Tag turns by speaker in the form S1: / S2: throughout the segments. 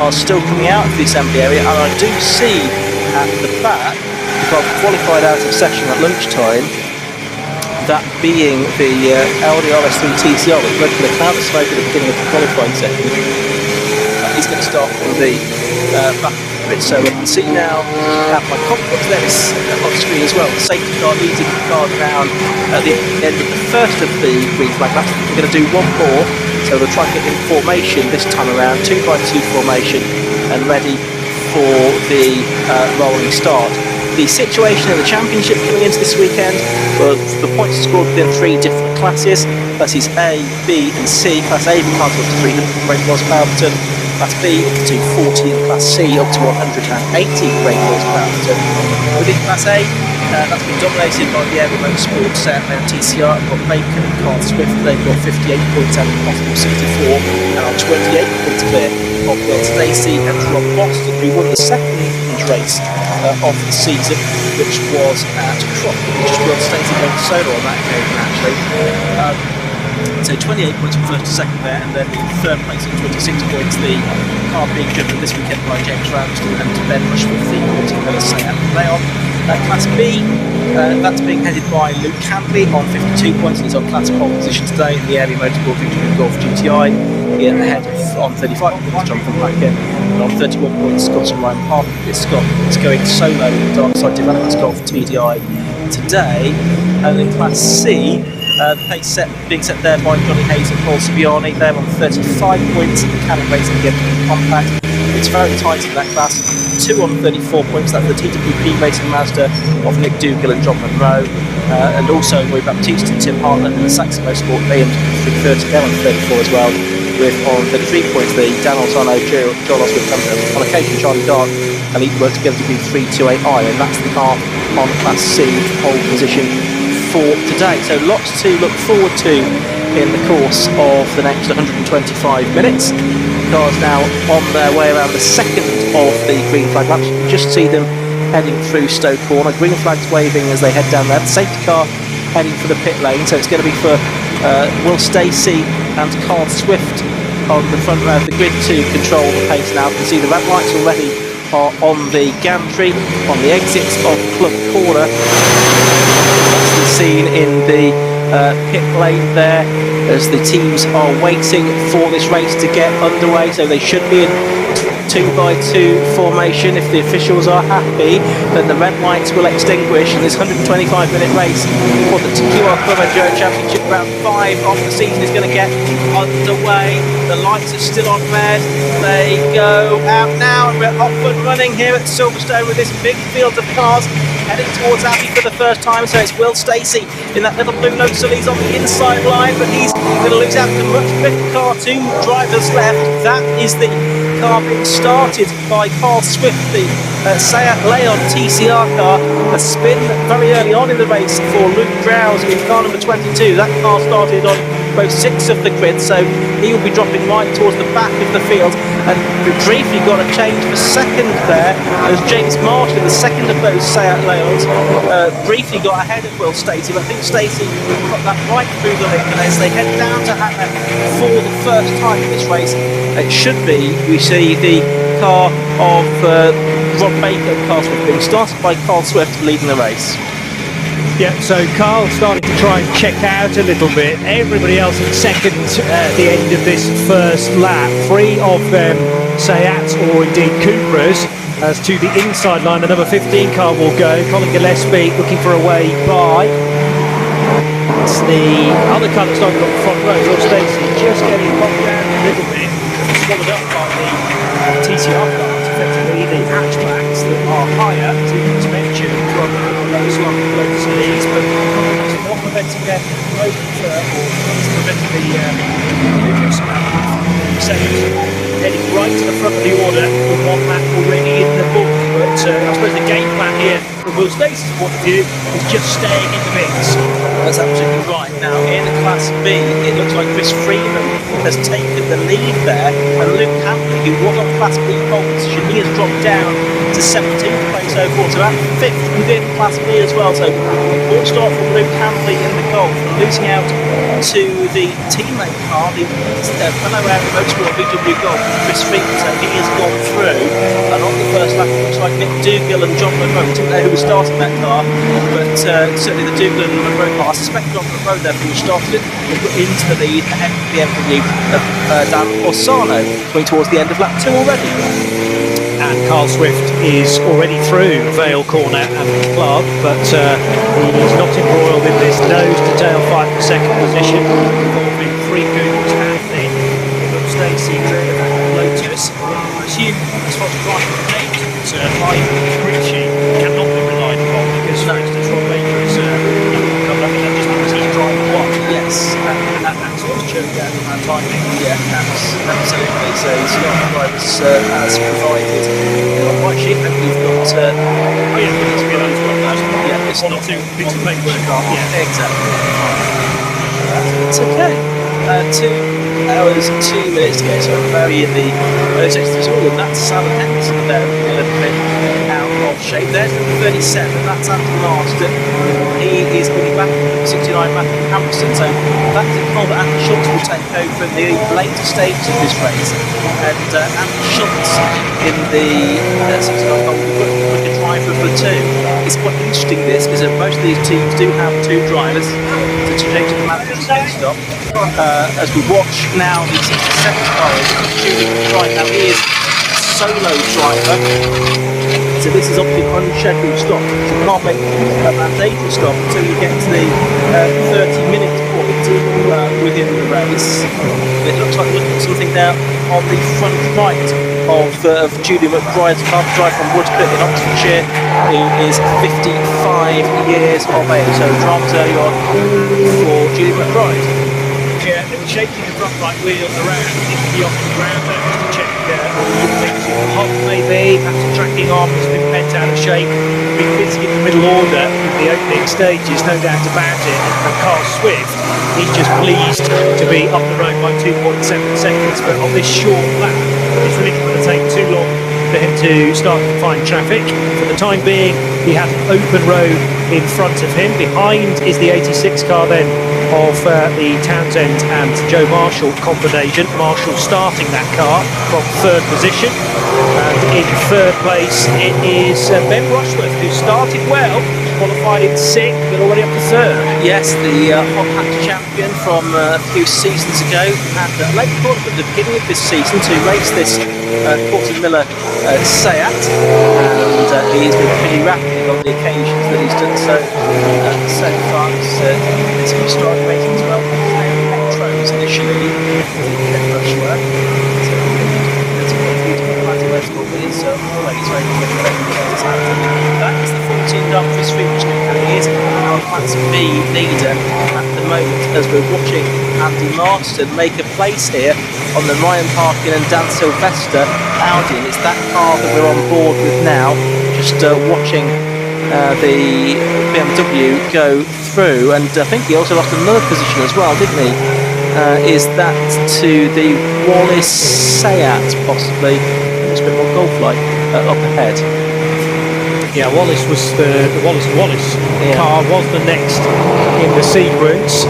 S1: are still coming out of the assembly area, and I do see at the back, because I've qualified out of session at lunchtime, that being the LDRS3 TCR, which led to the cloud of smoke at the beginning of the qualifying session. He's going to start from the back of it. So we can see now at my confidence there is on screen as well. The safety car leading the car down at the end of the first of the green flag laps. We're going to do one more, so we'll try and get in formation this time around, 2x2 formation, and ready for the rolling start. The situation in the championship coming into this weekend, well, the points are scored within 3 different classes. Classes A, B and C. Class A for cars up to 300 brake horsepower per ton. Class B up to 240 and Class C up to 180 brake horsepower per ton. Within Class A, that's been dominated by the Aero Motorsports and TCR. We've got Bacon and Carl Swift. They've got 58 points out of the possible 64 and are 28 points clear of Will Stacey and Rob Boston, who won the second race of the season, which was at Croft, which is Will Stacey going solo on that occasion actually. So 28 points from first to second there, and then in third place at 26 points, the car being driven this weekend by James Ramsden and Ben Rushforth, the Automotive Seat Leon. Class B, that's being headed by Luke Campley on 52 points. He's on class pole position today in the Area Motorsport Victory Golf GTI. Here ahead on 35 points, Jonathan Blackett, and on 31 points, Scott and Ryan Parker. Scott is going solo in Darkside Developments Golf TDI today. And in Class C, the pace being set there by Johnny Hayes and Paul Sibiani. They're on 35 points. Cannon Racing again compact. It's very tight in that class. 2 on 34 points. That's the TWP Racing Mazda of Nick Dougal and John Monroe. And also Roy Baptiste and Tim Hartland in the Saxon Motorsport AM330. They're on 34 as well. With on 33 points the Dan Altano, Joel Osgood, on occasion Charlie Dark, and he worked together to be 328i, and that's the car on Class C pole position for today. So lots to look forward to in the course of the next 125 minutes. Cars now on their way around the second of the green flag laps. You can just see them heading through Stowe Corner. Green flags waving as they head down there. The safety car heading for the pit lane. So it's going to be for Will Stacey and Carl Swift on the front row of the grid to control the pace now. You can see the red lights already are on the gantry on the exits of Club Corner. That's the scene in the pit lane there as the teams are waiting for this race to get underway. So they should be in 2x2 formation. If the officials are happy, then the red lights will extinguish, and this 125-minute race for the QR ClubEnduro Championship Round 5 of the season is going to get underway. The lights are still on red. They go out now, and we're off and running here at Silverstone with this big field of cars heading towards Abbey for the first time. So it's Will Stacey in that little blue Lotus. He's on the inside line, but he's going to lose out to much bigger car, 2 drivers left. That is the car being started by Carl Swift, the Seat Leon TCR car. A spin very early on in the race for Luke Drowse in car number 22. That car started on row 6 of the grid, so he will be dropping right towards the back of the field. And we briefly got a change for second there as James Martin, the second of those Seat Leons, briefly got ahead of Will Stacey, but I think Stacey got that right through the link, and as they head down to Hackney for the first time in this race, it should be, we see the car of Rob Baker and Carl Swift being started by Carl Swift leading the race.
S2: Yeah, so Carl starting to try and check out a little bit. Everybody else in second at the end of this first lap. 3 of them Seats or indeed Cupras. As to the inside line, the number 15 car will go. Colin Gillespie looking for a way by. It's the other car that's started on the front row. Will Stacey just getting knocked down a little bit, swallowed up by the TCR cars, effectively the hatchbacks that are higher, to mention from those long Lotus Leagues, but it's not preventing their growth or preventing the second. Heading right to the front of the order with 1 lap already in the book, but I suppose the game plan here, from Will Stacey's point of view, is just staying in the mix.
S1: That's absolutely right. Now, in Class B, it looks like Chris Freeman has taken the lead there, and Luke Hamley, who was on Class B pole position, he has dropped down to 17th place overall, so about 5th within Class B as well. So, good start from Luke Hamley in the Golf, losing out to the teammate car, the fellow out of Motorsport VW Golf, Chris Freeman. So he has gone through, and on the first lap, it looks like Nick Dougal and John Monroe. We didn't know who was starting that car, but certainly the Dougal and Monroe car. I suspect John Monroe therefore started it and put into the lead ahead of the MW of Dan Orsano, coming towards the end of lap 2 already.
S2: And Carl Swift is already through Vale Corner and the club, but he's not embroiled in this nose-to-tail fight for second position, involving 3 Cougars and the Will Stacey Lotus. I assume, as far as driving the name is concerned, Ritchie cannot be relied upon because, for instance, Rob Baker is coming up, and just because he's driving one.
S1: Yes,
S2: And that sort of choked out on our timing.
S1: yeah, absolutely. So he's not drivers as provided in the white sheet, and you've got
S2: Oh yeah, but it's been
S1: yeah, it's
S2: one or
S1: not
S2: two bits of paperwork on.
S1: yeah, exactly. It's okay. 2 hours, 2 minutes to go, so I'm very in the early stages of all, and that's Simon Henderson there, a little bit out of shape. There's number 37, that's Andy Marston. He is going to be back 69 back in Hampton, so that's a call that Andy Schultz will take over in the later stages of this race. And Andy Schultz in the 69 car will be quicker driver of the 2. It's quite interesting this, because most of these teams do have 2 drivers to change the manager's pit stop. As we watch now the 67 car is Julie McBride. Now he is a solo driver, so this is obviously an unscheduled stop, so you can't make a mandatory stop until you get to the 30-minute point within the race. It looks like we're looking at something now on the front right of Julie McBride's car, drive from Woodcote in Oxfordshire, who is 55 years of age, so drums early on for Julie McBride.
S2: Yeah, they were shaking the front right wheel around into the off the ground there just to check things in the hub maybe, perhaps the tracking arm has been bent out of shape, been busy in the middle order in the opening stages, no doubt about it. And Carl Swift, he's just pleased to be up the road by 2.7 seconds, but on this short lap, it's really going to take too long for him to start to find traffic. For the time being, he has an open road in front of him. Behind is the 86 car then of the Townsend and Joe Marshall combination. Marshall starting that car from 3rd position, and in 3rd place it is Ben Rushworth, who started well, qualified in 6th but already up to 3rd.
S1: Yes, the hot hatch champion from a few seasons ago, and late caught at the beginning of this season to race this Porter Miller Seat, and he's been pretty rapid on the occasions that he's done so far. It's been starting racing as well. Metros initially, Rushworth. There's quite a few different kinds of motorsport, but it's always very quick. That is the 14 Dumfries Finish, and he is our Class B leader at the moment, as we're watching Andy Marston make a place here on the Ryan Parkin and Dan Sylvester Audi, and it's that car that we're on board with now, just watching the BMW go through. And I think he also lost another position as well, didn't he? Is that to the Wallace Seat, possibly? It's a bit more golf-like up ahead.
S2: Yeah, Wallace was the Wallace car was the next in the sequence.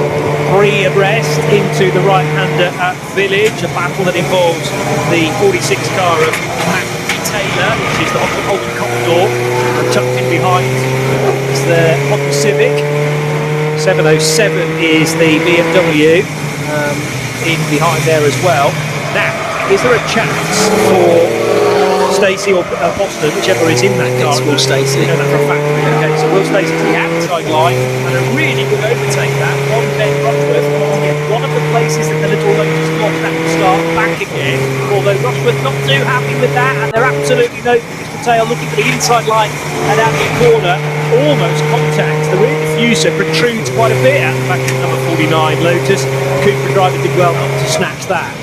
S2: 3 abreast into the right-hander at Village, a battle that involves the 46 car of Matt Taylor, which is the Holden Commodore, and tucked in behind is the Honda Civic. 707 is the BMW in behind there as well. Now, is there a chance for Stacey or Boston, whichever is in that car?
S1: It's Will Stacey.
S2: You know that for a fact. Okay, so Will Stacey to the outside line, and a really good overtake that on Ben Rushworth to get one of the places that the little Lotus got that will start back again. Although Rushworth not too happy with that, and they're absolutely no Mr. Tail looking for the inside line and out the corner, almost contact. The rear diffuser protrudes quite a bit out the back of number 49 Lotus. Cooper driver did well not to snatch that.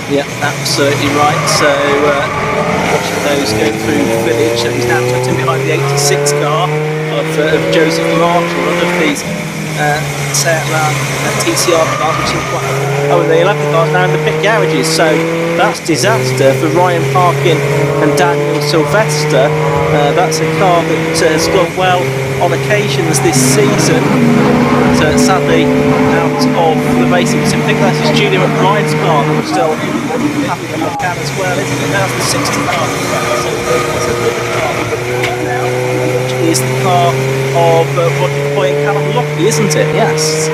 S1: Yeah, absolutely right. So watching shadows going through the village. So he's now tucked in behind the 86 car of Joseph Marshall, one of these Seat TCR cars, which is quite. Oh, and the 11 cars now in the pit garages. So that's disaster for Ryan Parkin and Daniel Sylvester. That's a car that has gone well on occasions this season. So sadly out of the racing. So I think that's his Julia McBride's car that we're still having a look at as well, isn't it? That's the 60 car. So it's a good car now, which is the car of Roger Coy and Callum Lockie, isn't it? Yes.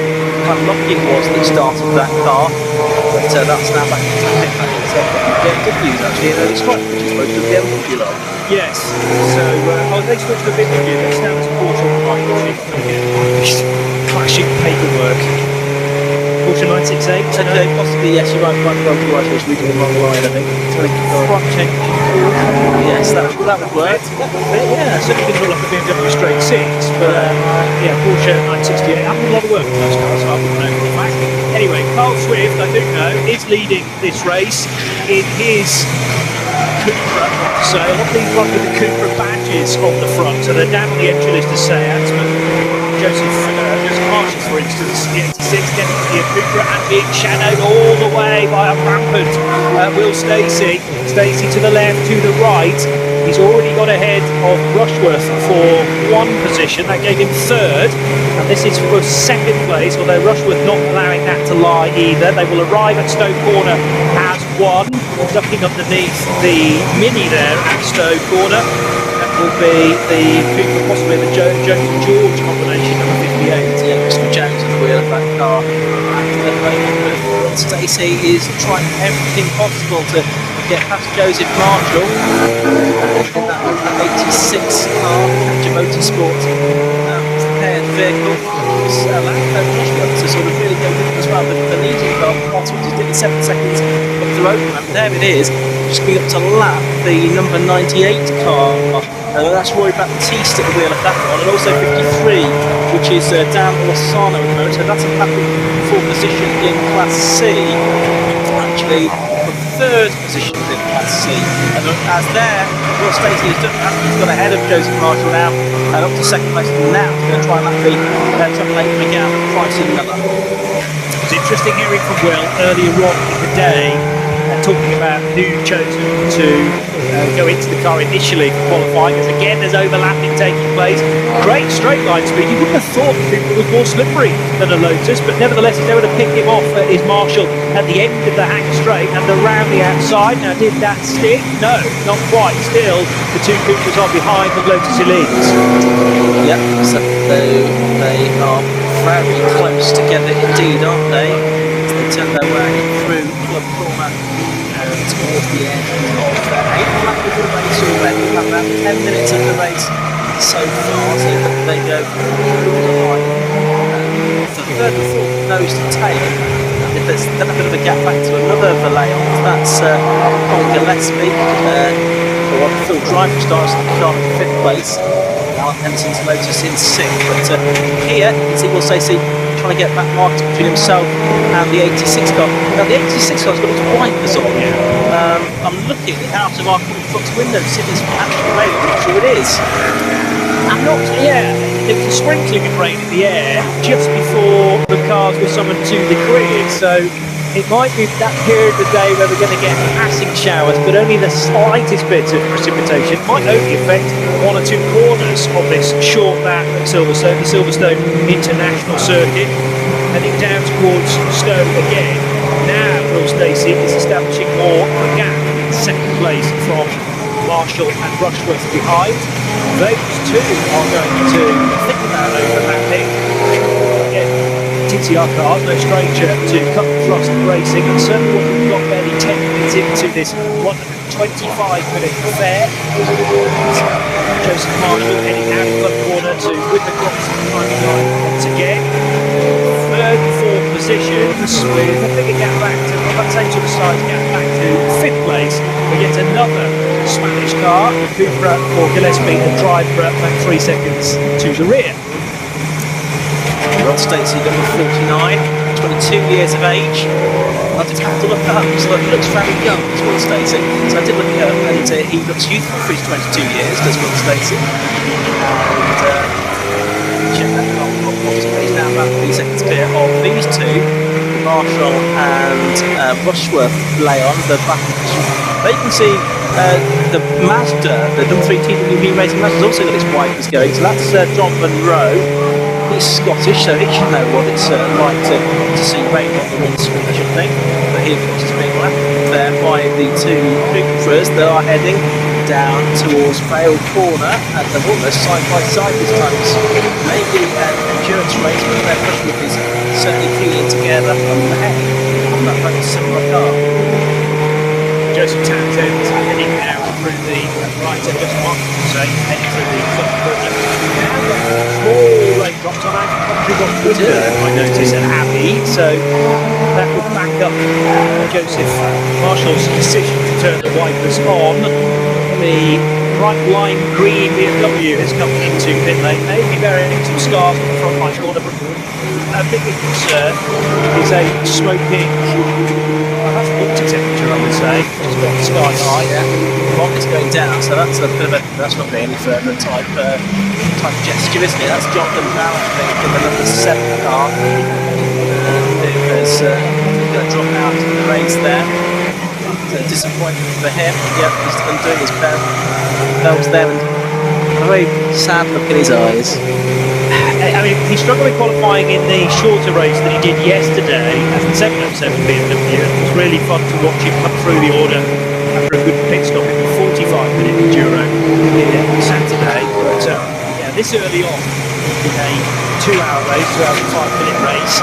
S1: Callum Lockie was that started that car, but that's now back into the pit lane. So BMWs actually in early strike, which is most of the BMW lot.
S2: Yes. So they switched to a bit of this. Now there's a Porsche on the right, which clashing paperwork. Porsche 968.
S1: Okay, possibly, yes, you're right, I was reading the wrong line, I think.
S2: Front engine.
S1: Yes, that would work.
S2: Yeah, certainly didn't look like a BMW straight 6, but yeah, Porsche 968. I've done a lot of work on those cars, so I wouldn't know for the fact. Anyway, Carl Swift, I do know, is leading this race in his Cupra. So a lot of these run with the Cupra badges on the front, so they're down on the entry list as Seats, but Joseph Marshall, for instance, the 86 getting to the Cupra and being shadowed all the way by a rampant Will Stacey. Stacey to the left, to the right. He's already got ahead of Rushworth for one position. That gave him third, and this is for second place, although Rushworth not allowing that to lie either. They will arrive at Stowe Corner as one, ducking underneath the Mini there at Stowe Corner. Will be the Cooper, possibly the Jones and George combination, number 58.
S1: Yeah, Mr. Jones at the wheel of that car. Stacey is trying everything possible to get past Joseph Marshall in that 86 car, Catcher Motorsport prepared vehicle. To sort of really go with it as well. The leading car, Bottom, just did it 7 seconds up the road. And there it is, just going up to lap the number 98 car. That's Roy Baptiste at the wheel of that one, and also 53, which is Dan Lozano at the moment. So that's a battle for position in Class C. Actually, the third position in Class C. And as there, Will Stacey has done that. He's got ahead of Joseph Marshall now, and up to second place. And now he's going to try and lap the Triple Eight McGowan Pricing Miller.
S2: It was interesting hearing from Will earlier on in the day, talking about who chose to go into the car initially for qualifying, as again there's overlapping taking place. Great straight line speed. You wouldn't have thought it was more slippery than a Lotus, but nevertheless he's able to pick him off his Marshall at the end of the hang straight and around the outside. Now, did that stick? No, not quite. Still, the two Coopers are behind the Lotus Elites.
S1: Yep, so they are very close together indeed, aren't they? They turn their way through Club Corner towards the end of 8 lap of the race already. We have about 10 minutes of the race so far, so they go through the line. The third and fourth nose to tail. If there's then a bit of a gap back to another Vallejo, that's Colin Gillespie, or Phil Driver starts at the car in 5th place. Alan Henson's Lotus in 6th, but here you can see Will Stacey trying to get back marked between himself and the 86 car. Now the 86 car's got its wipers on. I'm looking out of our Fox window to see if it's actually raining. I'm not sure it is.
S2: I'm not, there was a sprinkling of rain in the air just before the cars were summoned to the grid, so it might be that period of the day where we're going to get passing showers, but only the slightest bit of precipitation. Might only affect 1 or 2 corners of this short lap at Silverstone, the Silverstone International Circuit. Heading down towards Stowe again. Now Will Stacey is establishing more of a gap in second place from Marshall and Rushworth behind. Those two are going to think about overlapping. Again, TCR cars, no stranger to cut and thrust racing, and certainly what we've got barely 10 minutes into this 125-minute affair. Joseph Marshall heading out of Club Corner to win the cross timing line once again. Third and fourth positions with a bigger gap back to, I'd say to the side gap back to 5th place. We get another Spanish car, the Cupra for Gillespie and Driver at 3 seconds to the rear.
S1: Will Stacey, number 49, 22 years of age. I just had to look it up, so he looks very young, as Will Stacey. So I did look it up, and he looks youthful for his 22 years, does Will Stacey. And check that car, he's now about 3 seconds clear of these two, Marshall and Rushworth Leon, the back. But you can see the Mazda, the number 3 TDI racing Mazda, has also got its wipers going. So that's John Munro. He's Scottish, so he should know what it's like to see rain on the windscreen, I should think. But he, of course, is being lapped there by the two Cupras that are heading down towards Vale Corner, and they're almost side by side this time. So maybe an endurance race, but their Rushworth is certainly feeling together on the head on that very similar car.
S2: Joseph Townsend heading now through the right end of the market, heading through the front corner. Small raindrops on our country got window, I noticed, at Abbey, so that would back up Joseph Marshall's decision to turn the wipers on. The bright lime green BMW has come into pit lane, maybe bearing some scars on the front right corner, but a big concern is a smoking, that's water temperature, I would say. It's got sky high.
S1: Yeah, the rocket's going down, so that's a bit of a, that's not going any further type gesture, isn't it? That's Jonathan Brown, I think, in the number 7 car, who has going to drop out of the race there. So disappointment for him. Yep, he's undoing his bells there, and a very sad look in his eyes.
S2: I mean, he struggled in qualifying in the shorter race that he did yesterday as the 707 BMW. It was really fun to watch him come through the order after a good pit stop in the 45-minute enduro here on Saturday. But yeah, this early on in a 2-hour race, 2-hour-5-minute race,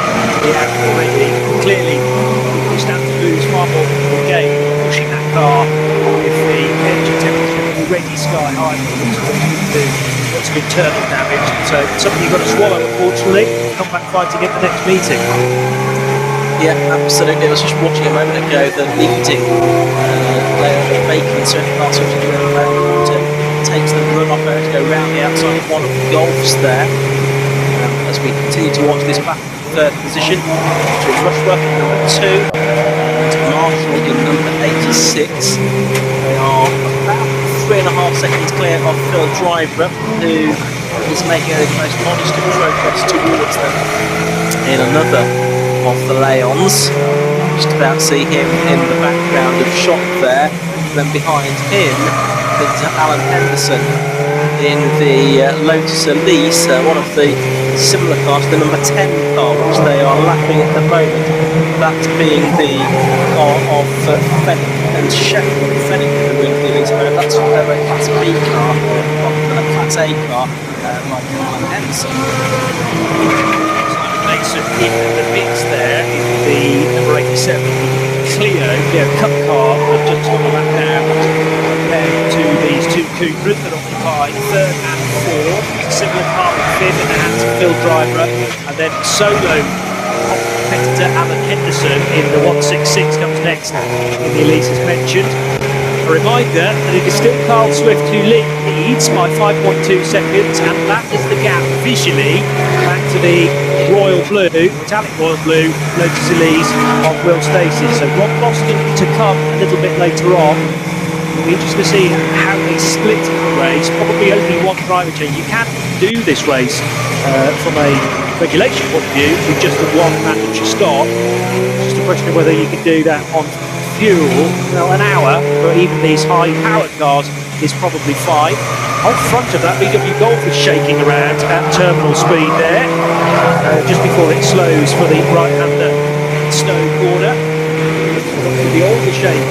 S2: he had already clearly stand to lose far more than the game, pushing that car with the engine temperature already sky high. Lots of internal damage, so something you've got to swallow, unfortunately. Come back fighting at the next meeting.
S1: Yeah, absolutely. I was just watching a moment ago the leading Leon Bacon, so car switching around takes the run off there to go round the outside of one of the Golfs there. As we continue to watch this back third position between Rushworth in number 2 and Marshall in number 86. They are about 3.5 seconds clear of Phil Driver, who is making a most modest progress towards them in another of the Leons. Just about see him in the background of shot there. Then behind him is Alan Henderson in the Lotus Elise, one of the similar cars, the number 10 car, which they are lapping at the moment. That being the car of Fennick and Sheffield. Fennick in the wing for the Elise, but that's a Class B car rather than a Class A car like Alan Henderson.
S2: Mason in the mix there in the number 87 Clio, Cup car, just on the lap down compared to these two Cupras that occupy 3rd and 4th. Similar car with Finn in the hands of Phil Driver, and then solo competitor Alan Henderson in the 166 comes next in the Elise as mentioned. A reminder that it is still Carl Swift who leads by 5.2 seconds, and that is the gap visually back to the royal blue, metallic royal blue, Lotus Elise of Will Stacey. So Rob Boston to come a little bit later on. It'll be interesting to see how they split the race. Probably only one driver change. You can do this race from a regulation point of view with just the one mandatory stop. It's just a question of whether you can do that on fuel. Well, an hour for even these high-powered cars is probably fine. On front of that, VW Golf is shaking around at terminal speed there, just before it slows for the right-hander Snow corner. The older shape,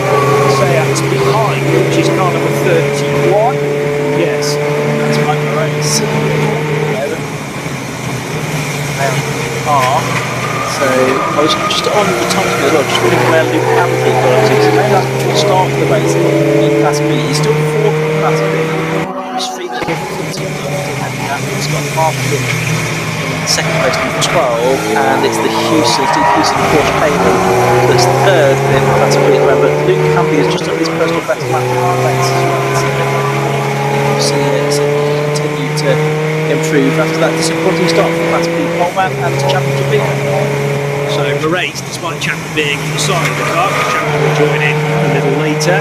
S2: Seat behind, which is car number 31. Yes,
S1: that's right, the race. So I was just on the top of it, just reading where Luke Hamilton got to. So maybe that's the start of the race in Class B. He's still 4th in Class B. His feet are he's got half in second place number 12, and it's the Steve Houston Porsche Cayman that's 3rd in Class B. Remember, Luke Hamilton is just at his personal best lap in the race as well. So continue to improve after that disappointing start for Class B poleman and championship leader.
S2: So So the race, despite Chapter being on the side of the car, Chapter will join in a little later,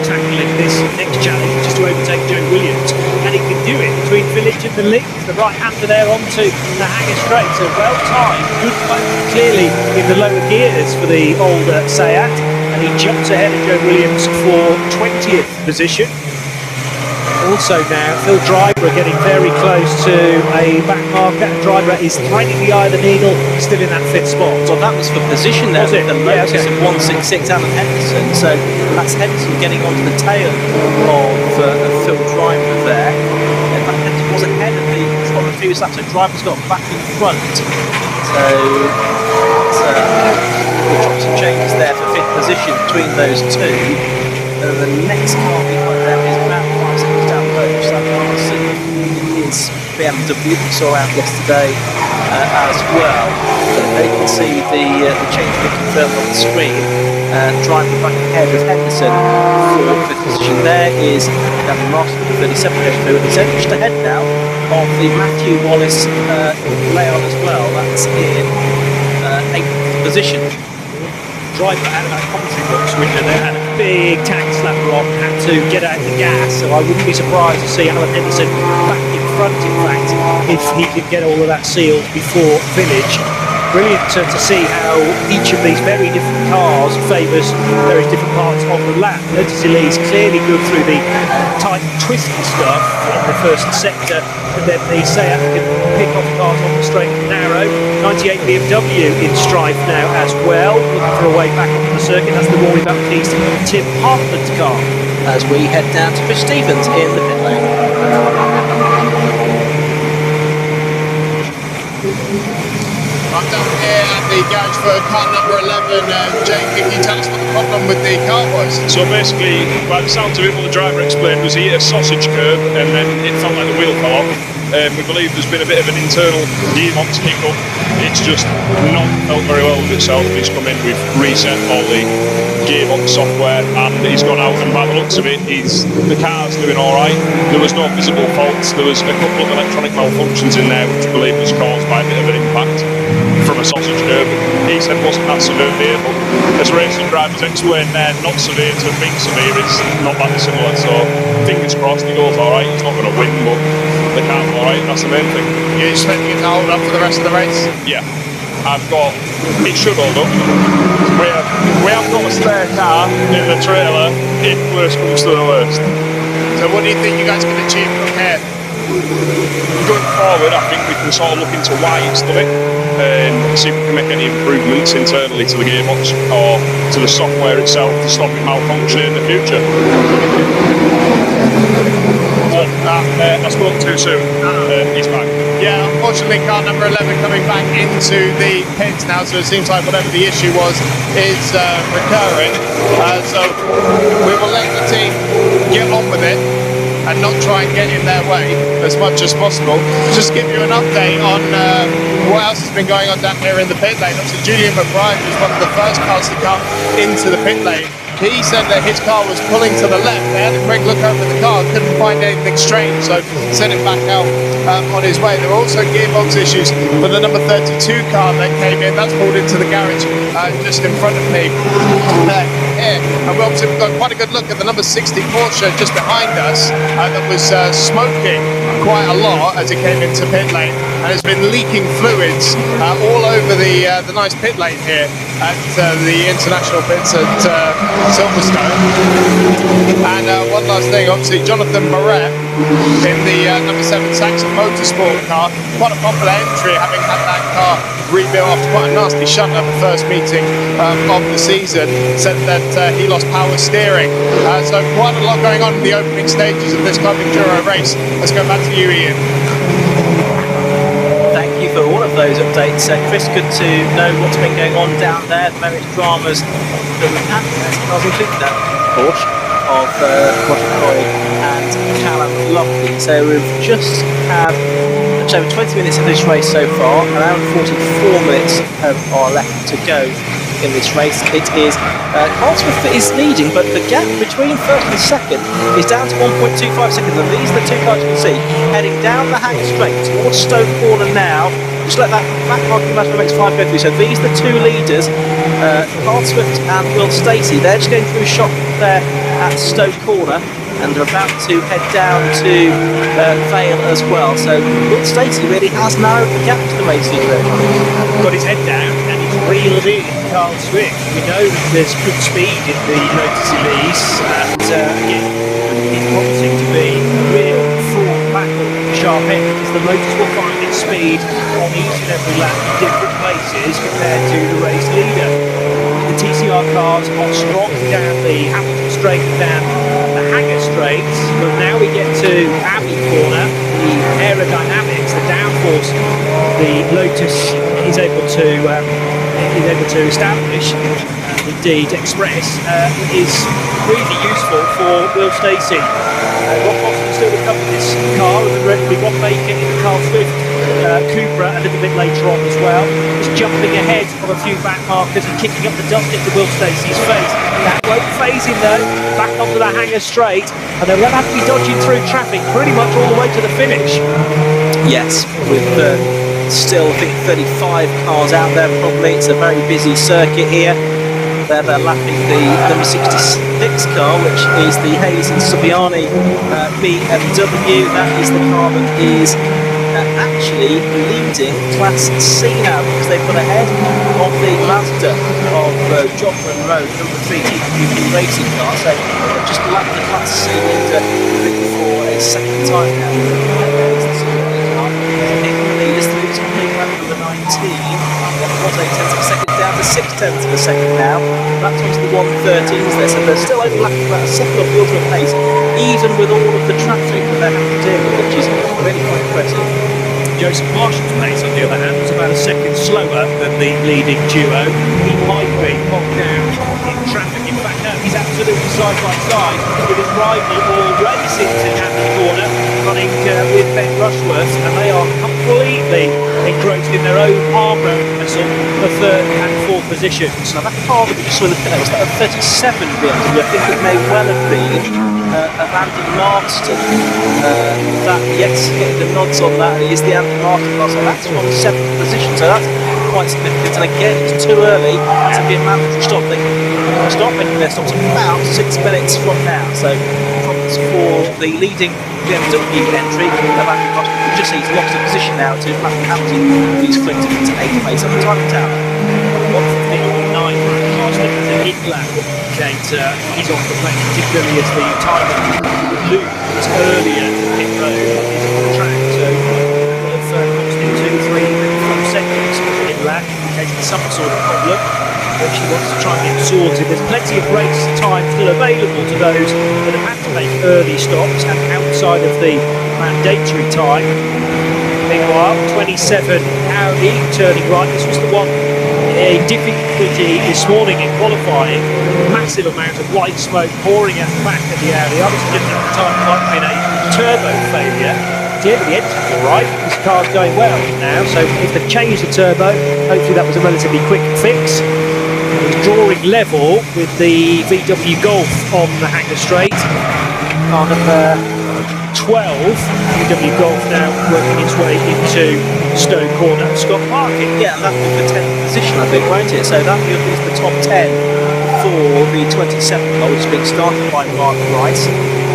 S2: tackling this next challenge, just to overtake Joe Williams, and he can do it between Village and the Link. The right-hander there onto the hanger straight, so well timed, good moment clearly in the lower gears for the older Seat, and he jumps ahead of Joe Williams for 20th position. Also now, Phil Driver getting very close to a back marker. Driver is threading the eye of the needle, still in that 5th spot.
S1: Well, that was for position there with the Lotus of 166 Alan Henderson. So that's Henderson getting onto the tail of Phil Driver there. In fact, Henderson was ahead of the previous lap, so Driver's got back in front. So we'll drop some changes there for 5th position between those two. And the next car behind them is about 5 seconds down the road, which is BMW, we saw out yesterday as well. They can see the change being confirmed on the screen. Driver back ahead of Henderson for 5th position. There is Gavin Martin with 37 goes through, and he's just ahead now of the Matthew Wallace layout as well. That's in 8th position.
S2: Driver out of that commentary box window there had a big tank slapper on, had to get out the gas, so I wouldn't be surprised to see Alan Henderson back in front, in fact, if he could get all of that sealed before Village. Brilliant to see how each of these very different cars favours various different parts of the lap. Lotus Elise clearly good through the tight twisty stuff in the first sector, and then the Seat can pick off cars on the straight and narrow. 98 BMW in strife now as well, looking for a way back onto the circuit. That's the Rory Baptiste Tim Hartman's car.
S1: As we head down to Chris Stevens in the pit lane.
S3: I'm down here at the garage for car number 11. Jake, can you tell us what the problem with the car was?
S4: So basically, by the sound of it, what the driver explained was he hit a sausage curb and then it felt like the wheel fell off. We believe there's been a bit of an internal gearbox hiccup. It's just not felt very well with itself. He's come in, we've reset all the gearbox software, and he's gone out, and by the looks of it, the car's doing alright. There was no visible faults. There was a couple of electronic malfunctions in there, which we believe was caused by a bit of an impact from a sausage curb. He said wasn't that severe, but as racing drivers explained there, not severe to being severe is not that dissimilar. So fingers crossed he goes alright. He's not going to win, but the car's alright, that's the main thing.
S3: You're expecting it to hold up for the rest of the race?
S4: Yeah, it should hold up. We have got a spare car in the trailer if worst comes to the worst.
S3: So what do you think you guys can achieve from here?
S4: Going forward, I think we can sort of look into why it's done it and see if we can make any improvements internally to the gearbox or to the software itself to stop it malfunctioning in the future. I spoke too soon. He's back.
S3: Yeah, unfortunately car number 11 coming back into the pits now, so it seems like whatever the issue was is recurring. So we will let the team get on with it and not try and get in their way as much as possible. Just give you an update on what else has been going on down here in the pit lane. Obviously Julian McBride was one of the first cars to come into the pit lane. He said that his car was pulling to the left. They had a quick look over the car, couldn't find anything strange, so sent it back out on his way. There were also gearbox issues for the number 32 car that came in. That's pulled into the garage just in front of me here. And we've got quite a good look at the number 60 Porsche just behind us that was smoking quite a lot as it came into pit lane, and it's been leaking fluids all over the nice pit lane here at the international pits at Silverstone. And one last thing, obviously Jonathan Moret in the number 7 Saxon Motorsport car, quite a popular entry, having had that car rebuilt after quite a nasty shunt at the first meeting of the season. Said that he lost power steering. So quite a lot going on in the opening stages of this ClubEnduro race. Let's go back to you, Ian.
S1: Thank you for all of those updates, Chris. Good to know what's been going on down there, the various dramas that we've had. I was including that Porsche of Roger Coy and Callum Lofty. So we've just had just over 20 minutes of this race so far, around 44 minutes are left to go in this race. It is Carl Swift that is leading, but the gap between first and second is down to 1.25 seconds, and these are the two cars you can see heading down the hang straight towards Stoke Corner now. just let that marking match for MX5 go through. So these are the two leaders, Carl Swift and Will Stacey. They're just going through a shot there at Stowe Corner, and they're about to head down to Vale as well. So Will Stacey really has narrowed the gap to the race leader.
S2: Got his head down and he's reeled in Carl Swift. We know that there's good speed in the Lotus Elise, and again, it's promising to be a real full battle sharp end, because the Lotus will find its speed on each and every lap in different places compared to the race leader. The TCR cars are strong down the Hamilton straight, down the Hanger straights, but now we get to Abbey Corner, the aerodynamics, the downforce the Lotus is able to establish, indeed express, is really useful for Will Stacey. Rob Boston still recovering this car, and then we Rob Bacon in the Carl Swift Cupra a little bit later on as well. Just jumping ahead of a few back markers and kicking up the dust into Will Stacey's face. That won't phase him though, back onto the Hanger straight, and they'll have to be dodging through traffic pretty much all the way to the finish.
S1: Yes, with still I think 35 cars out there probably. It's a very busy circuit here. They're lapping the number 66 car, which is the Hayes and Subiani BMW. That is the car that is actually leading Class C now, because they put ahead of the Mazda of Joplin Road, number 3 TWP racing car. So they've just lapped the Class C leader for a second time now. Number 19, was 8 tenths of a second down to 6 tenths of a second now. That's onto the 113s there, so they're still overlapping about a second off the ultimate pace, even with all of the traffic that they're having to deal with, which is really quite impressive.
S2: Joseph Marshall's pace, on the other hand, was about a second slower than the leading duo. He might be bogged down in traffic. In fact, no, he's absolutely side by side with his rival already sitting at the corner, running with Ben Rushworth, and they are completely engrossed in their own armour wrestle for third and fourth positions.
S1: Now that car that we just saw in the pit, was that a 37 BMW? I think it may well have been of Andy Marston. That, yes, getting the nods on that, and it is the Andy Marston car, so that's from 7th position, so that's quite significant. And again, it's too early to be a mandatory stop. They can start making their stops about 6 minutes from now. So problems for the leading BMW entry of Andy Marston. You just see he's lost a position now to Matthew Hamilton, who's flicked him into 8th place on the timing tower.
S2: 1:59 Marston as an in-lap indicator. He's off the plane, particularly as the timer looms earlier pit road is on the track. So cost him 2-3 seconds in lap, indicating some sort of problem which he wants to try and get sorted. There's plenty of race time still available to those that have had to make early stops and outside of the mandatory time. Meanwhile, 27 Audi turning right. This was the one in difficulty this morning in qualifying. Massive amount of white smoke pouring out the back of the Audi. I was looking at the time, it might have been a turbo failure. At the end of the engine's all right. This car's going well now, so if they've changed the turbo, hopefully that was a relatively quick fix. It's drawing level with the VW Golf on the Hanger straight. Car number 12, VW Golf now working its way into Stowe Corner. Scott Parkin.
S1: Yeah, and that'll be the 10th position, I think, won't it? So that will be the top 10 for the 27th hole, which is being started by Mark Rice.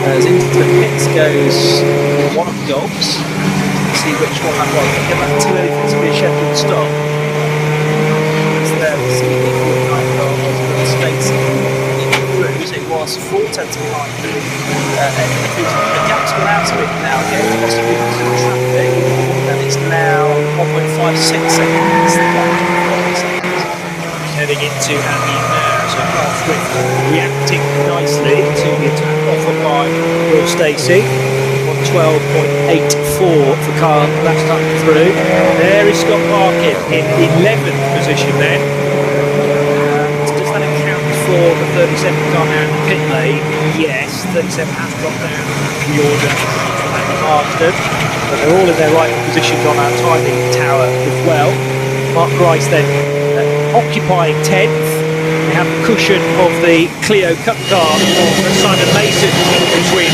S1: As into the pits goes one of the Golfs. Let's see which one that was. I think that's too early for it to be a scheduled stop. It's there, we see the 49 Golf States in the cruise. It was 4 tenths behind the gap's gone out a bit now, again, possibly because of traffic, and it's now 1.56 seconds.
S2: Heading into Andy now, so Carl Swift reacting nicely to the attack offered by Will Stacey. 112.84 for Carl last time through. There is Scott Parkin in 11th position then. Does that account for the 37 car now in the pit lane? Yes, 37 has dropped down the order for Andy Marston, but they're all in their right positions on our timing tower as well. Mark Rice then occupying 10th. We have the cushion of the Clio Cup car of Simon Mason in between.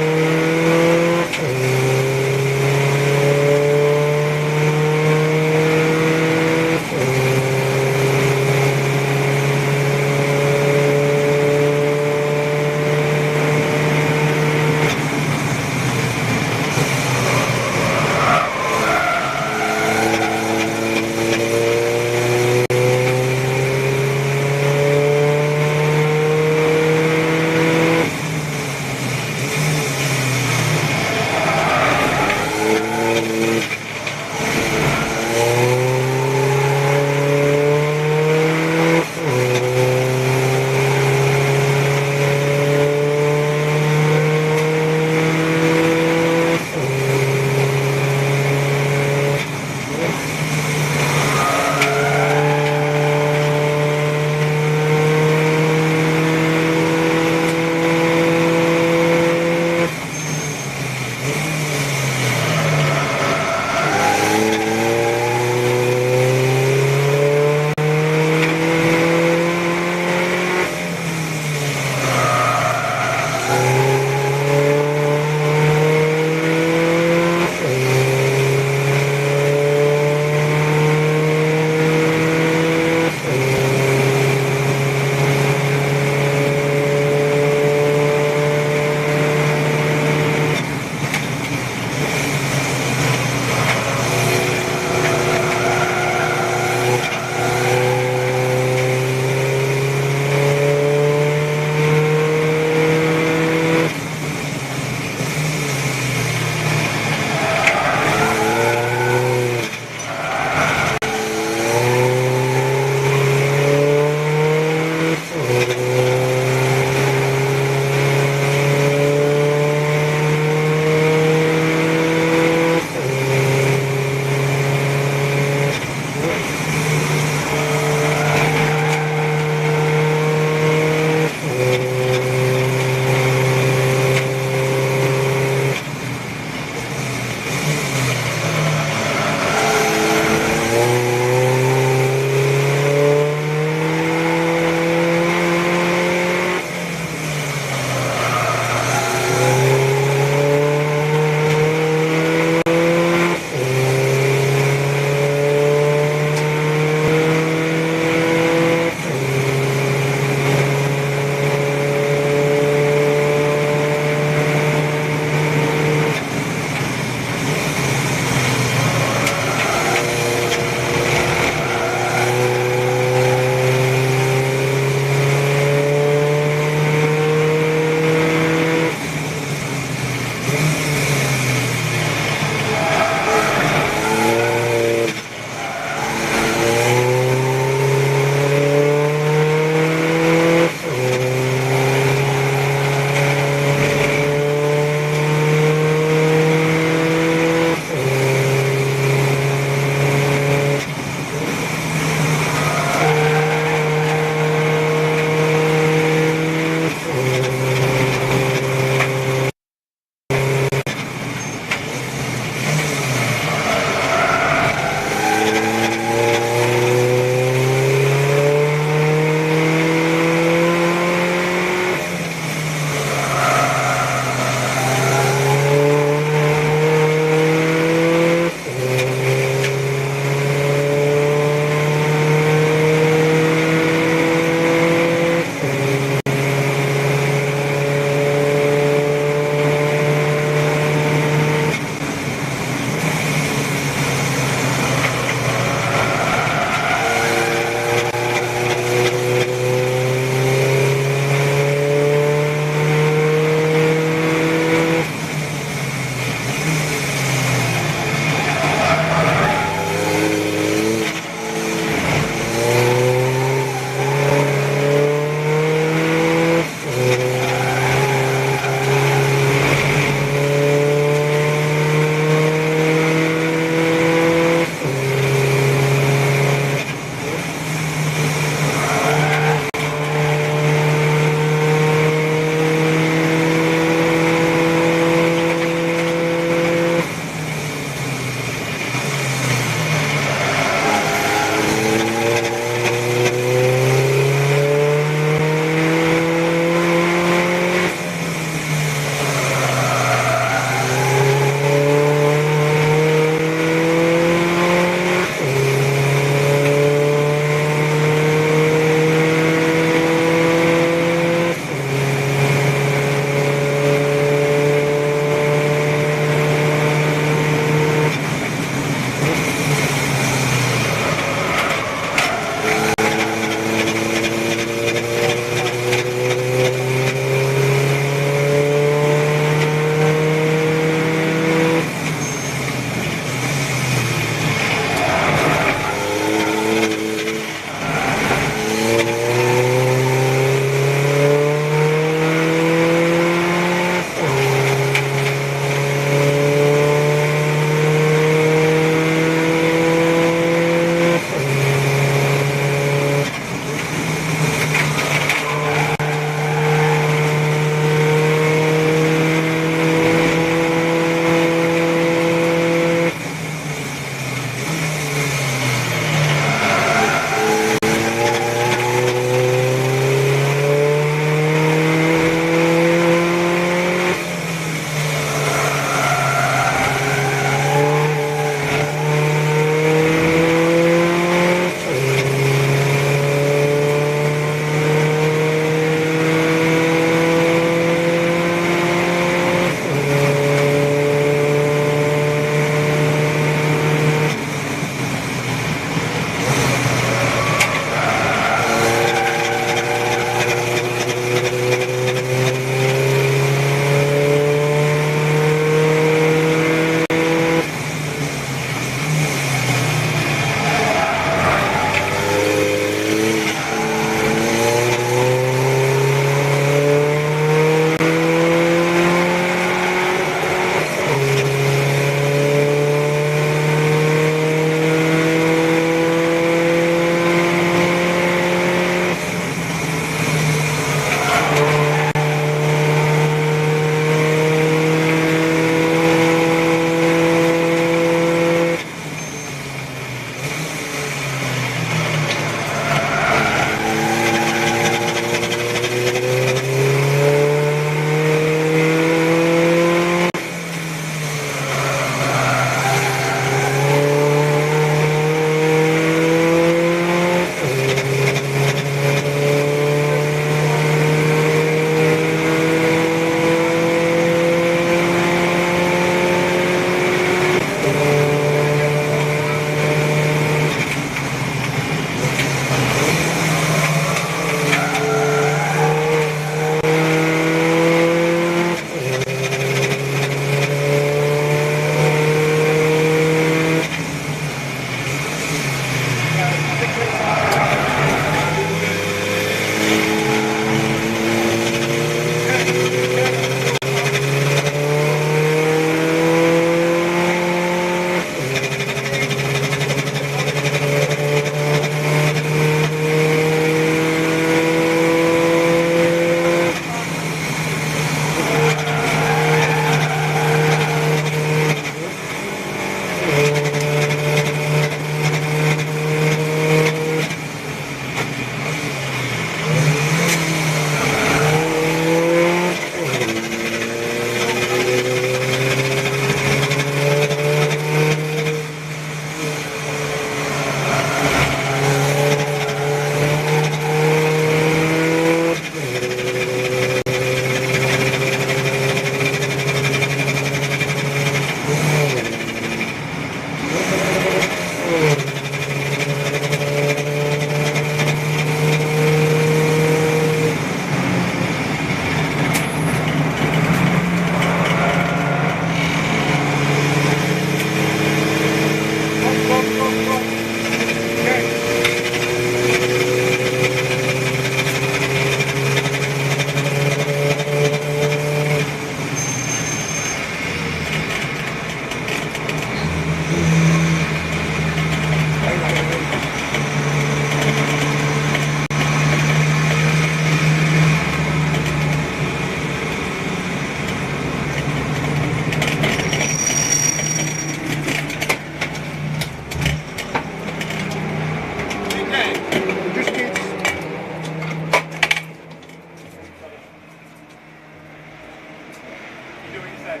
S4: do what you said.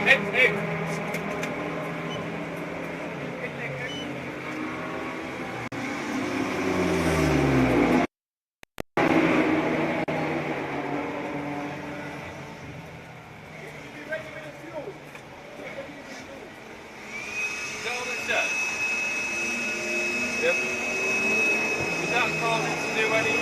S4: Hey. Yep. Without calling to do any.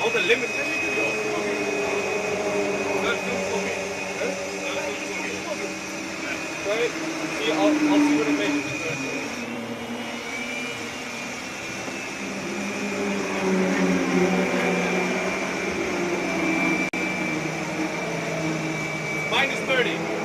S4: All the limits that you do. That's good for me. Right? See, I'll see what it makes. Minus 30.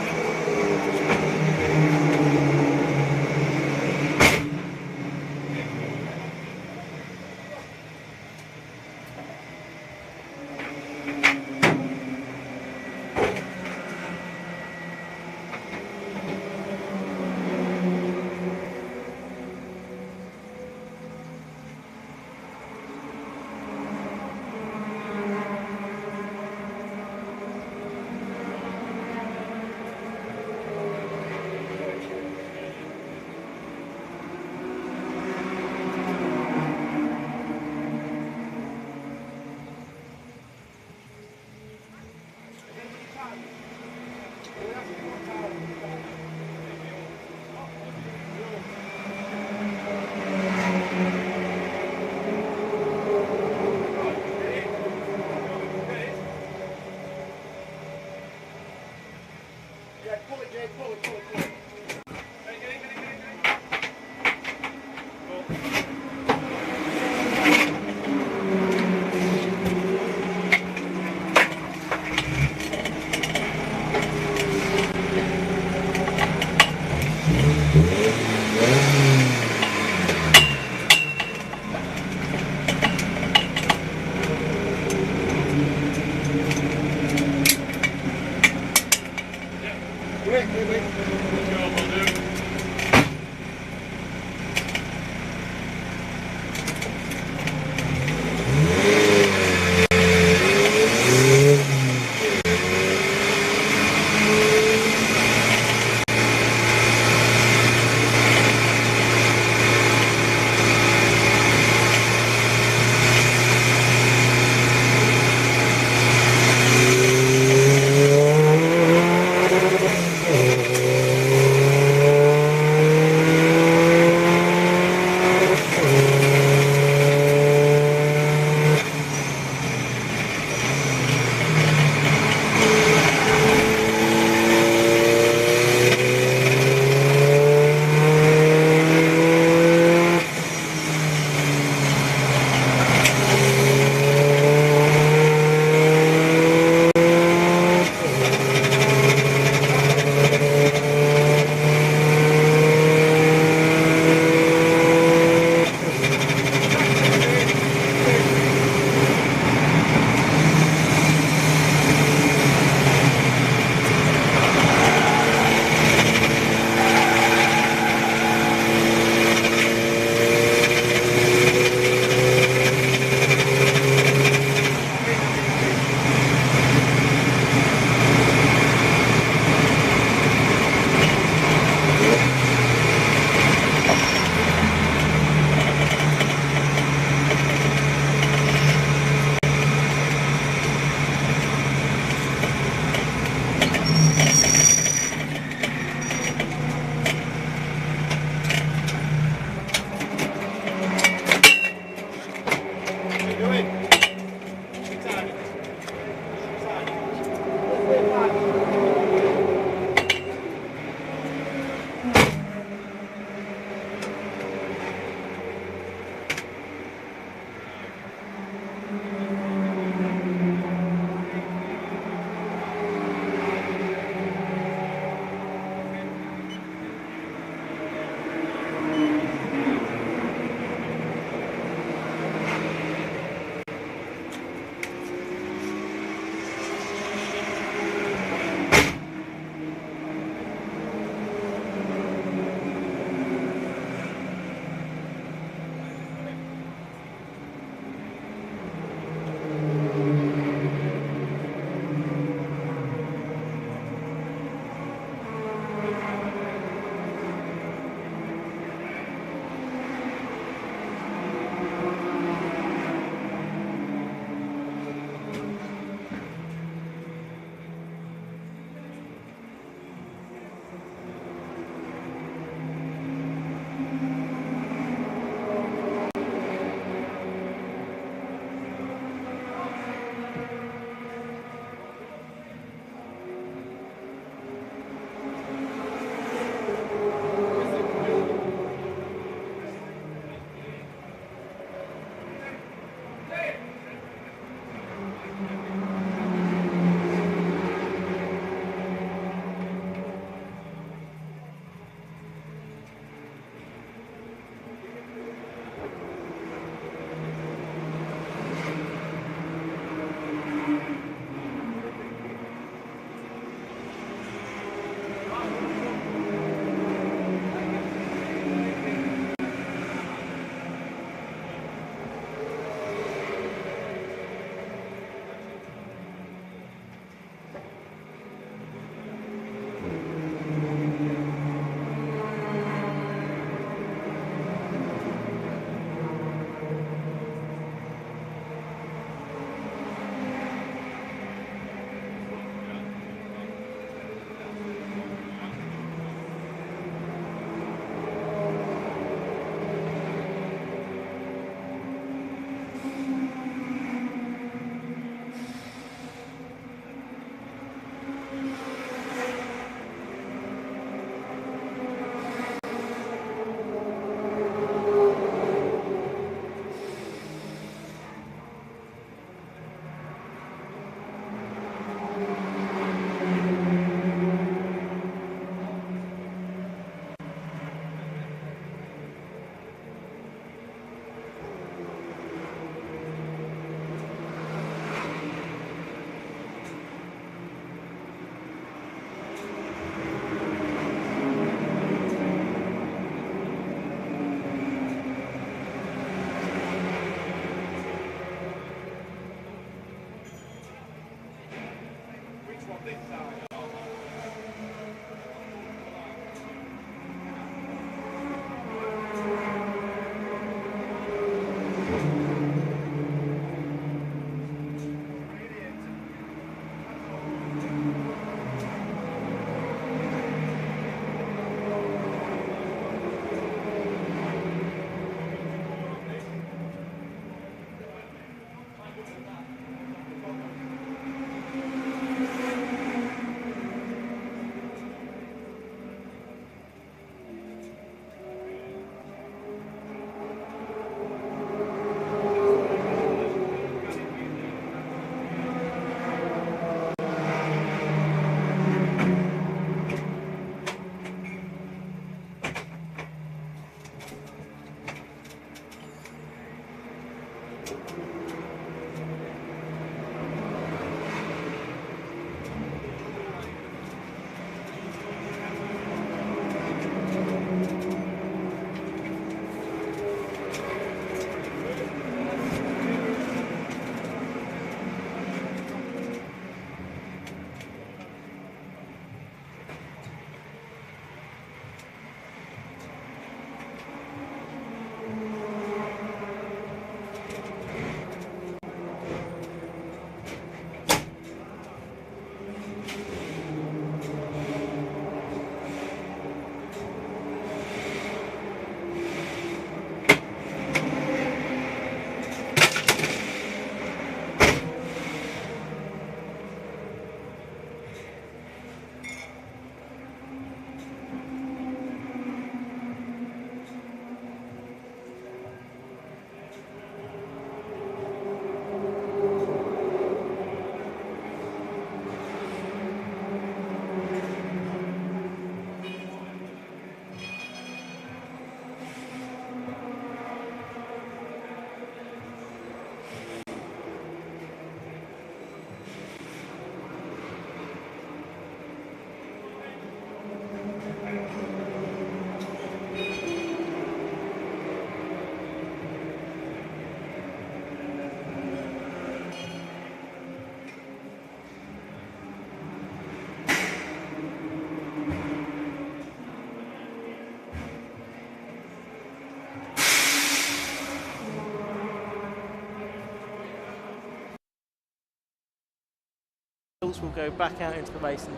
S1: We'll go back out into the race and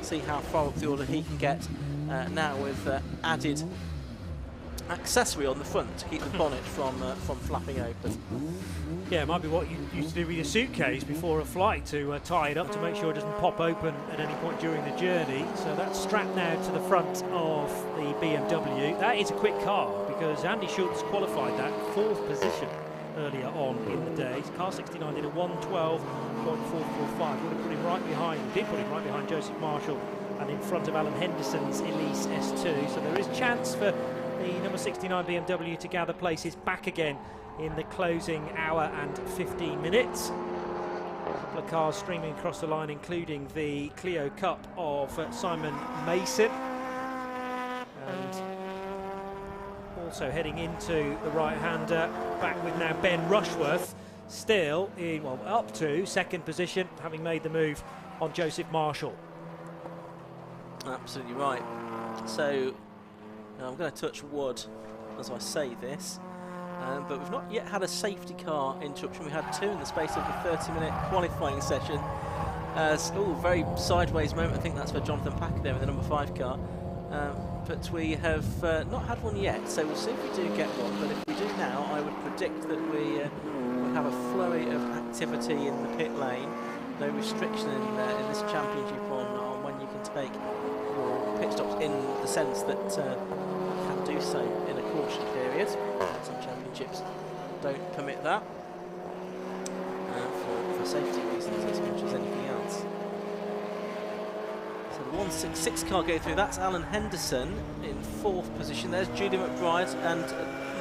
S1: see how far up the order he can get now with added accessory on the front to keep the bonnet from flapping open.
S2: Yeah, it might be what you used to do with your suitcase before a flight, to tie it up to make sure it doesn't pop open at any point during the journey. So that's strapped now to the front of the BMW. That is a quick car because Andy Schultz qualified that 4th position earlier on in the day. Car 69 did a 1:12.445. Would have put him right behind, did put him right behind Joseph Marshall and in front of Alan Henderson's Elise S2. So there is chance for the number 69 BMW to gather places back again in the closing hour and 15 minutes. A couple of cars streaming across the line, including the Clio Cup of Simon Mason. And also heading into the right-hander, back with now Ben Rushworth, still in, well, up to 2nd position, having made the move on Joseph Marshall.
S1: Absolutely right. So now I'm going to touch wood as I say this, but we've not yet had a safety car interruption. We had 2 in the space of the 30-minute qualifying session. Very sideways moment. I think that's for Jonathan Packer there with the number 5 car. But we have not had one yet, so we'll see if we do get one. But if we do now, I would predict that we will have a flurry of activity in the pit lane. No restriction in this championship on when you can take your pit stops, in the sense that you can do so in a caution period. Some championships don't permit that for safety reasons as much as anything else. So the 166 car go through, that's Alan Henderson in 4th position. There's Julie McBride and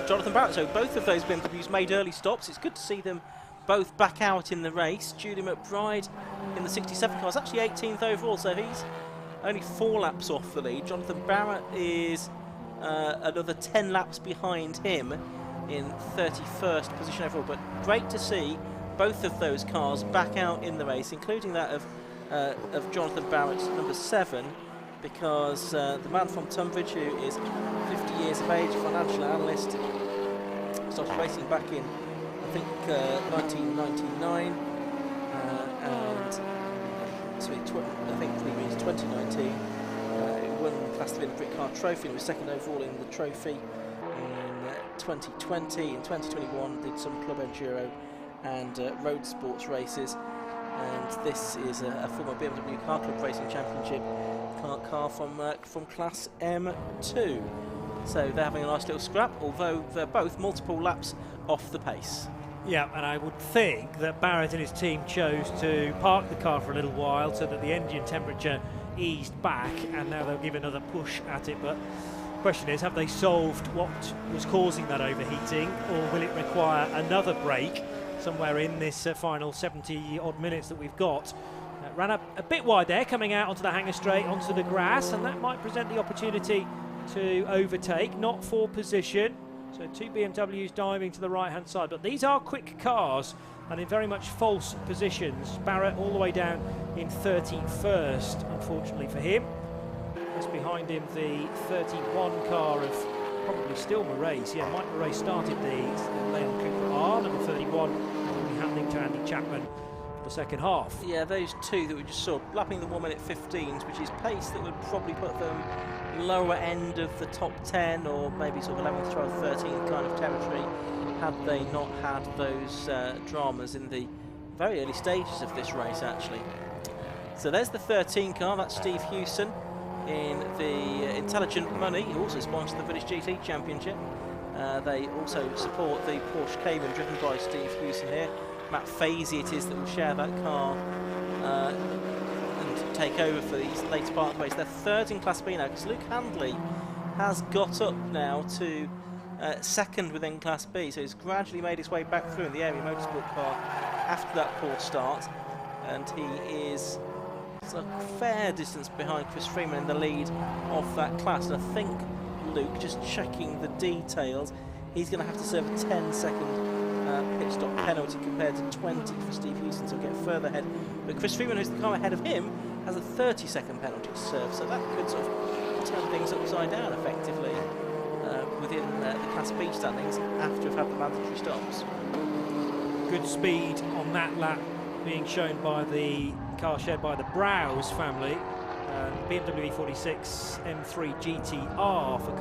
S1: Jonathan Barrett. So both of those BMWs made early stops. It's good to see them both back out in the race. Julie McBride in the 67 car is actually 18th overall, so he's only 4 laps off the lead. Jonathan Barrett is another 10 laps behind him in 31st position overall. But great to see both of those cars back out in the race, including that of of Jonathan Barrett, number 7, because the man from Tunbridge, who is 50 years of age, financial analyst, started racing back in, I think, 1999, and sorry, I think it means 2019. He won the Class 3 Brick Car Trophy and was second overall in the trophy in 2020. In 2021, did some ClubEnduro and road sports races. And this is a former BMW Car Club Racing Championship car from Class M2. So they're having a nice little scrap, although they're both multiple laps off the pace.
S2: Yeah, and I would think that Barrett and his team chose to park the car for a little while so that the engine temperature eased back, and now they'll give another push at it. But the question is, have they solved what was causing that overheating, or will it require another break somewhere in this final 70 odd minutes that we've got? Ran up a bit wide there, coming out onto the hanger straight, onto the grass, and that might present the opportunity to overtake, not for position. So 2 BMWs diving to the right hand side, but these are quick cars and in very much false positions. Barrett all the way down in 31st, unfortunately for him. Just behind him the 31 car of probably still Murray's. Yeah, Mike Murray started the Leon Cooper R, number 31, will be handing to Andy Chapman for the second half.
S1: Yeah, those two that we just saw, lapping the 1 minute 15s, which is pace that would probably put them lower end of the top 10, or maybe sort of 11th, 12th, 13th kind of territory, had they not had those dramas in the very early stages of this race, actually. So there's the 13 car, that's Steve Hewson in the Intelligent Money, who also sponsors the British GT Championship. They also support the Porsche Cayman driven by Steve Hewson here. Matt Fazy it is that will share that car and take over for these later part of the race. They're third in Class B now, because Luke Handley has got up now to second within Class B, so he's gradually made his way back through in the Area Motorsport car after that poor start, and he is a fair distance behind Chris Freeman in the lead of that class. And I think Luke, just checking the details, he's going to have to serve a 10-second pit stop penalty compared to 20 for Steve Hewson, so he'll get further ahead. But Chris Freeman, who's the car ahead of him, has a 30-second penalty to serve, so that could sort of turn things upside down effectively within the Class B standings after we've had the mandatory stops.
S2: Good speed on that lap being shown by the car shared by the Browse family. BMW E46 M3 GTR for